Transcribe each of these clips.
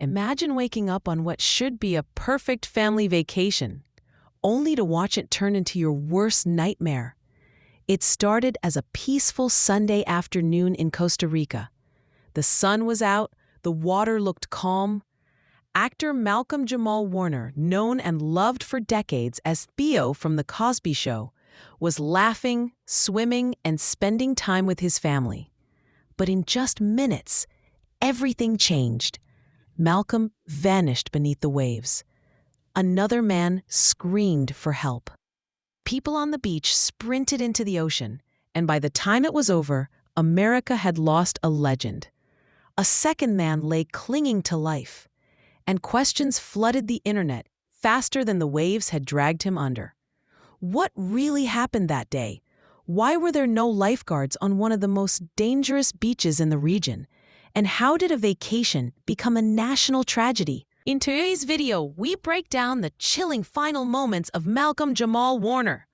Imagine waking up on what should be a perfect family vacation, only to watch it turn into your worst nightmare. It started as a peaceful Sunday afternoon in Costa Rica. The sun was out, the water looked calm. Actor Malcolm-Jamal Warner, known and loved for decades as Theo from The Cosby Show, was laughing, swimming, and spending time with his family. But in just minutes, everything changed. Malcolm vanished beneath the waves. Another man screamed for help. People on the beach sprinted into the ocean, and by the time it was over, America had lost a legend. A second man lay clinging to life, and questions flooded the internet faster than the waves had dragged him under. What really happened that day? Why were there no lifeguards on one of the most dangerous beaches in the region? And how did a vacation become a national tragedy? In today's video, we break down the chilling final moments of Malcolm-Jamal Warner.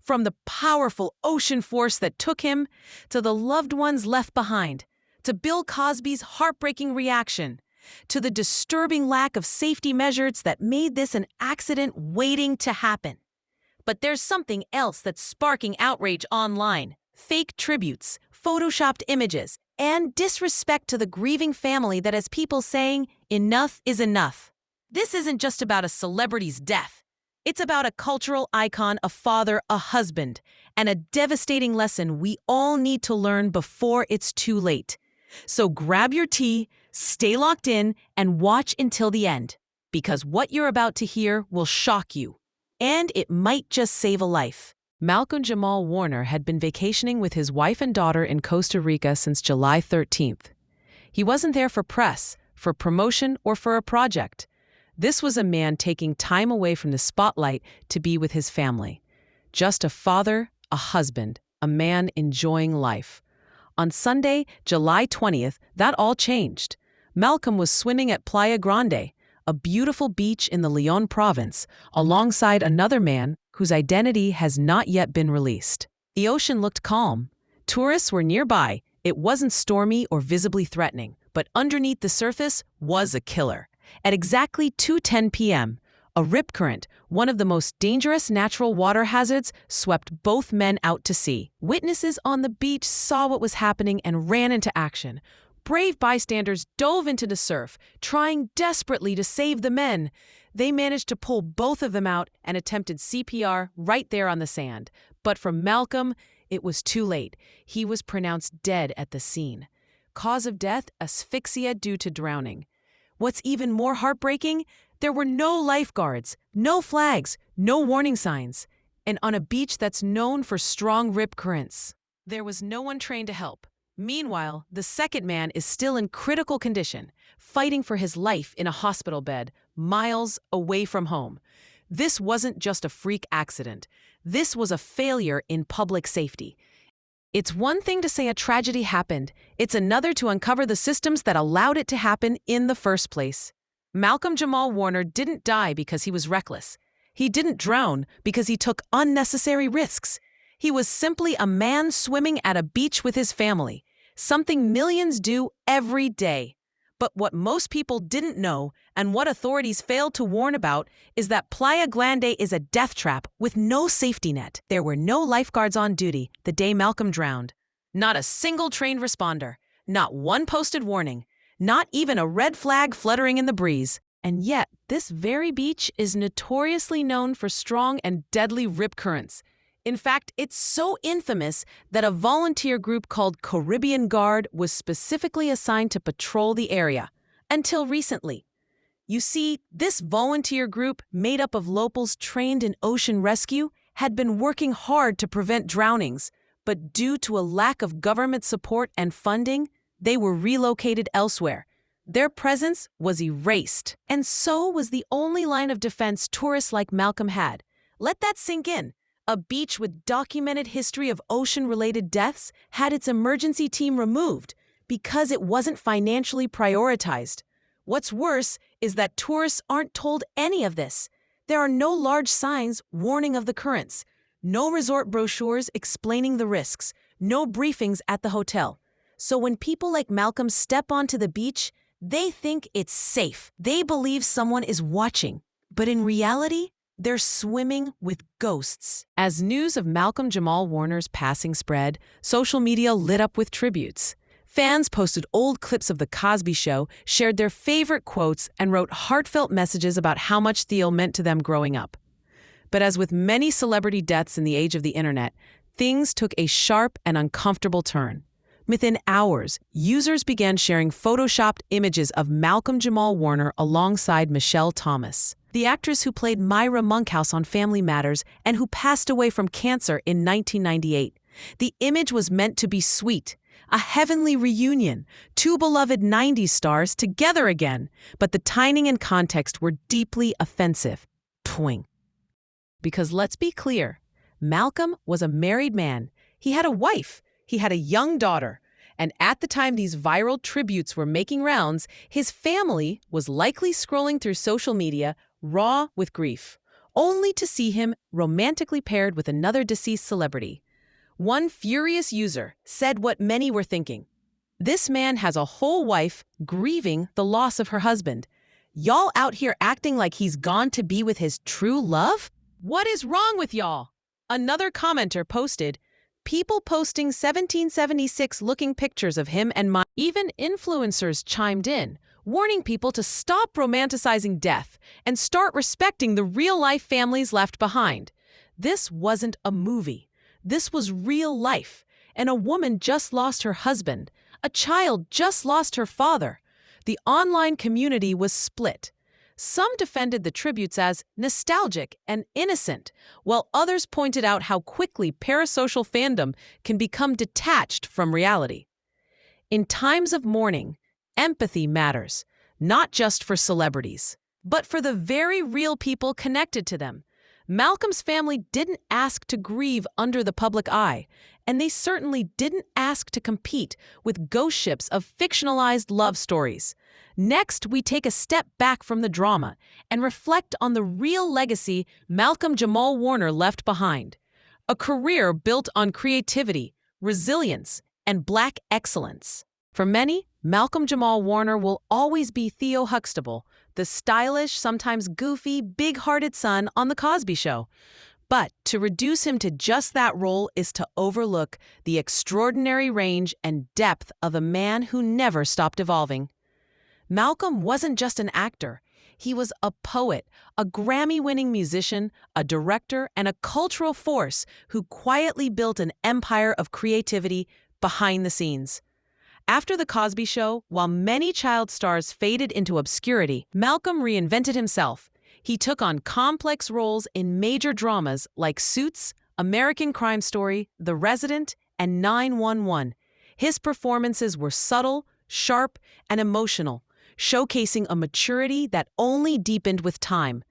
From the powerful ocean force that took him, to the loved ones left behind, to Bill Cosby's heartbreaking reaction, to the disturbing lack of safety measures that made this an accident waiting to happen. But there's something else that's sparking outrage online: fake tributes, photoshopped images, and disrespect to the grieving family that has people saying, enough is enough. This isn't just about a celebrity's death. It's about a cultural icon, a father, a husband, and a devastating lesson we all need to learn before it's too late. So grab your tea, stay locked in, and watch until the end, because what you're about to hear will shock you, and it might just save a life. Malcolm-Jamal Warner had been vacationing with his wife and daughter in Costa Rica since July 13th. He wasn't there for press, for promotion, or for a project. This was a man taking time away from the spotlight to be with his family. Just a father, a husband, a man enjoying life. On Sunday, July 20th, that all changed. Malcolm was swimming at Playa Grande, a beautiful beach in the León province, alongside another man whose identity has not yet been released. The ocean looked calm. Tourists were nearby. It wasn't stormy or visibly threatening, but underneath the surface was a killer. At exactly 2:10 p.m., a rip current, one of the most dangerous natural water hazards, swept both men out to sea. Witnesses on the beach saw what was happening and ran into action. Brave bystanders dove into the surf, trying desperately to save the men. They managed to pull both of them out and attempted CPR right there on the sand. But for Malcolm, it was too late. He was pronounced dead at the scene. Cause of death: asphyxia due to drowning. What's even more heartbreaking? There were no lifeguards, no flags, no warning signs. And on a beach that's known for strong rip currents, there was no one trained to help. Meanwhile, the second man is still in critical condition, fighting for his life in a hospital bed, miles away from home. This wasn't just a freak accident. This was a failure in public safety. It's one thing to say a tragedy happened. It's another to uncover the systems that allowed it to happen in the first place. Malcolm-Jamal Warner didn't die because he was reckless. He didn't drown because he took unnecessary risks. He was simply a man swimming at a beach with his family, something millions do every day. But what most people didn't know, and what authorities failed to warn about, is that Playa Grande is a death trap with no safety net. There were no lifeguards on duty the day Malcolm drowned. Not a single trained responder. Not one posted warning. Not even a red flag fluttering in the breeze. And yet, this very beach is notoriously known for strong and deadly rip currents. In fact, it's so infamous that a volunteer group called Caribbean Guard was specifically assigned to patrol the area, until recently. You see, this volunteer group, made up of locals trained in ocean rescue, had been working hard to prevent drownings, but due to a lack of government support and funding, they were relocated elsewhere. Their presence was erased, and so was the only line of defense tourists like Malcolm had. Let that sink in. A beach with documented history of ocean-related deaths had its emergency team removed because it wasn't financially prioritized. What's worse is that tourists aren't told any of this. There are no large signs warning of the currents, no resort brochures explaining the risks, no briefings at the hotel. So when people like Malcolm step onto the beach, They think it's safe. They believe someone is watching. But in reality, they're swimming with ghosts. As news of Malcolm-Jamal Warner's passing spread, social media lit up with tributes. Fans posted old clips of The Cosby Show, shared their favorite quotes, and wrote heartfelt messages about how much Theo meant to them growing up. But as with many celebrity deaths in the age of the internet, things took a sharp and uncomfortable turn. Within hours, users began sharing photoshopped images of Malcolm-Jamal Warner alongside Michelle Thomas, the actress who played Myra Monkhouse on Family Matters and who passed away from cancer in 1998. The image was meant to be sweet, a heavenly reunion, two beloved 90s stars together again, but the timing and context were deeply offensive. Twing. Because let's be clear, Malcolm was a married man. He had a wife. He had a young daughter. And at the time these viral tributes were making rounds, his family was likely scrolling through social media, raw with grief, only to see him romantically paired with another deceased celebrity. One furious user said what many were thinking. This man has a whole wife grieving the loss of her husband. Y'all out here acting like he's gone to be with his true love? What is wrong with y'all? Another commenter posted, people posting 1776-looking pictures of him and my... Even influencers chimed in, warning people to stop romanticizing death and start respecting the real-life families left behind. This wasn't a movie. This was real life, and a woman just lost her husband. A child just lost her father. The online community was split. Some defended the tributes as nostalgic and innocent, while others pointed out how quickly parasocial fandom can become detached from reality. In times of mourning, empathy matters, not just for celebrities, but for the very real people connected to them. Malcolm's family didn't ask to grieve under the public eye, and they certainly didn't ask to compete with ghost ships of fictionalized love stories. Next, we take a step back from the drama and reflect on the real legacy Malcolm-Jamal Warner left behind. A career built on creativity, resilience, and Black excellence. For many, Malcolm-Jamal Warner will always be Theo Huxtable, the stylish, sometimes goofy, big-hearted son on The Cosby Show. But to reduce him to just that role is to overlook the extraordinary range and depth of a man who never stopped evolving. Malcolm wasn't just an actor. He was a poet, a Grammy-winning musician, a director, and a cultural force who quietly built an empire of creativity behind the scenes. After The Cosby Show, while many child stars faded into obscurity, Malcolm reinvented himself. He took on complex roles in major dramas like Suits, American Crime Story, The Resident, and 911. His performances were subtle, sharp, and emotional, showcasing a maturity that only deepened with time.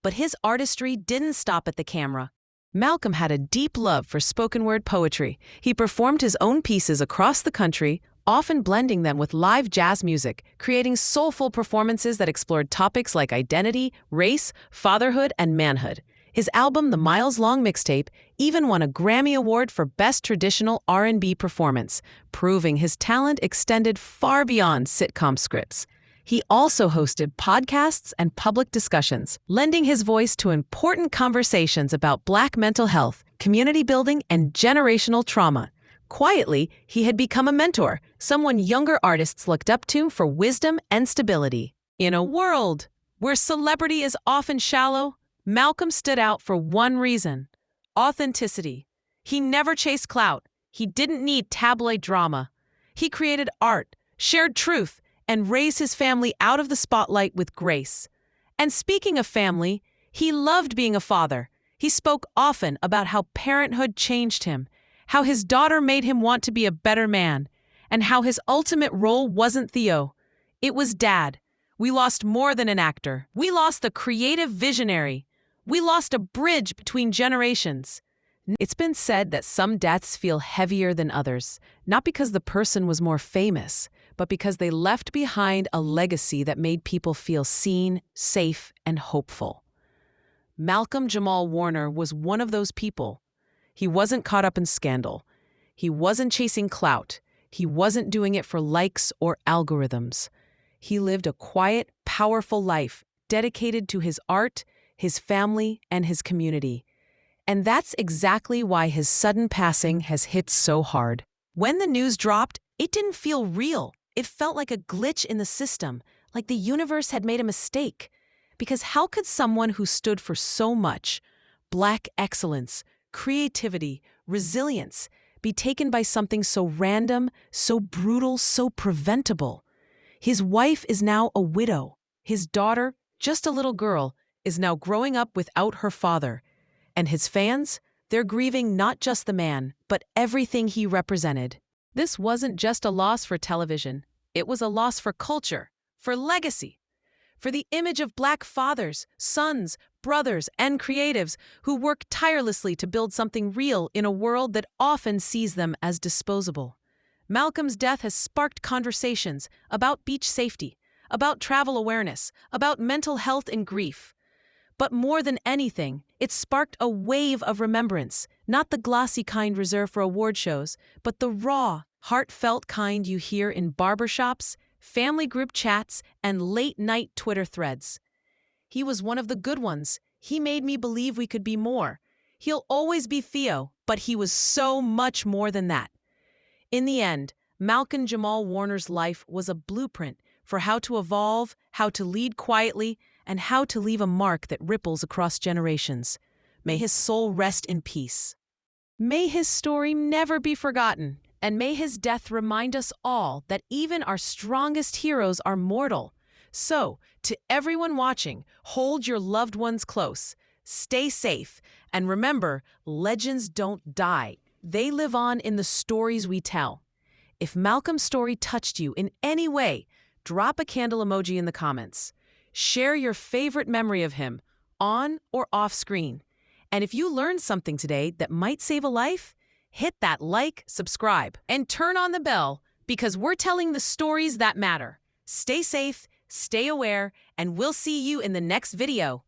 But his artistry didn't stop at the camera. Malcolm had a deep love for spoken-word poetry. He performed his own pieces across the country, often blending them with live jazz music, creating soulful performances that explored topics like identity, race, fatherhood, and manhood. His album, The Miles Long Mixtape, even won a Grammy Award for Best Traditional R&B Performance, proving his talent extended far beyond sitcom scripts. He also hosted podcasts and public discussions, lending his voice to important conversations about Black mental health, community building, and generational trauma. Quietly, he had become a mentor, someone younger artists looked up to for wisdom and stability. In a world where celebrity is often shallow, Malcolm stood out for one reason: authenticity. He never chased clout. He didn't need tabloid drama. He created art, shared truth, and raised his family out of the spotlight with grace. And speaking of family, he loved being a father. He spoke often about how parenthood changed him, how his daughter made him want to be a better man, and how his ultimate role wasn't Theo. It was Dad. We lost more than an actor. We lost the creative visionary. We lost a bridge between generations. It's been said that some deaths feel heavier than others, not because the person was more famous, but because they left behind a legacy that made people feel seen, safe, and hopeful. Malcolm-Jamal Warner was one of those people. He wasn't caught up in scandal. He wasn't chasing clout. He wasn't doing it for likes or algorithms. He lived a quiet, powerful life, dedicated to his art, his family, and his community. And that's exactly why his sudden passing has hit so hard. When the news dropped, it didn't feel real. It felt like a glitch in the system, like the universe had made a mistake. Because how could someone who stood for so much, Black excellence, creativity, resilience, be taken by something so random, so brutal, so preventable? His wife is now a widow. His daughter, just a little girl, is now growing up without her father. And his fans, they're grieving not just the man, but everything he represented. This wasn't just a loss for television. It was a loss for culture, for legacy, for the image of Black fathers, sons, brothers, and creatives who work tirelessly to build something real in a world that often sees them as disposable. Malcolm's death has sparked conversations about beach safety, about travel awareness, about mental health and grief. But more than anything, it sparked a wave of remembrance, not the glossy kind reserved for award shows, but the raw, heartfelt kind you hear in barbershops, family group chats, and late-night Twitter threads. He was one of the good ones. He made me believe we could be more. He'll always be Theo, but he was so much more than that. In the end, Malcolm-Jamal Warner's life was a blueprint for how to evolve, how to lead quietly, and how to leave a mark that ripples across generations. May his soul rest in peace. May his story never be forgotten, and may his death remind us all that even our strongest heroes are mortal. So, to everyone watching, hold your loved ones close, stay safe, and remember, legends don't die. They live on in the stories we tell. If Malcolm's story touched you in any way, drop a candle emoji in the comments. Share your favorite memory of him, on or off screen. And if you learned something today that might save a life, hit that like, subscribe, and turn on the bell because we're telling the stories that matter. Stay safe, stay aware, and we'll see you in the next video.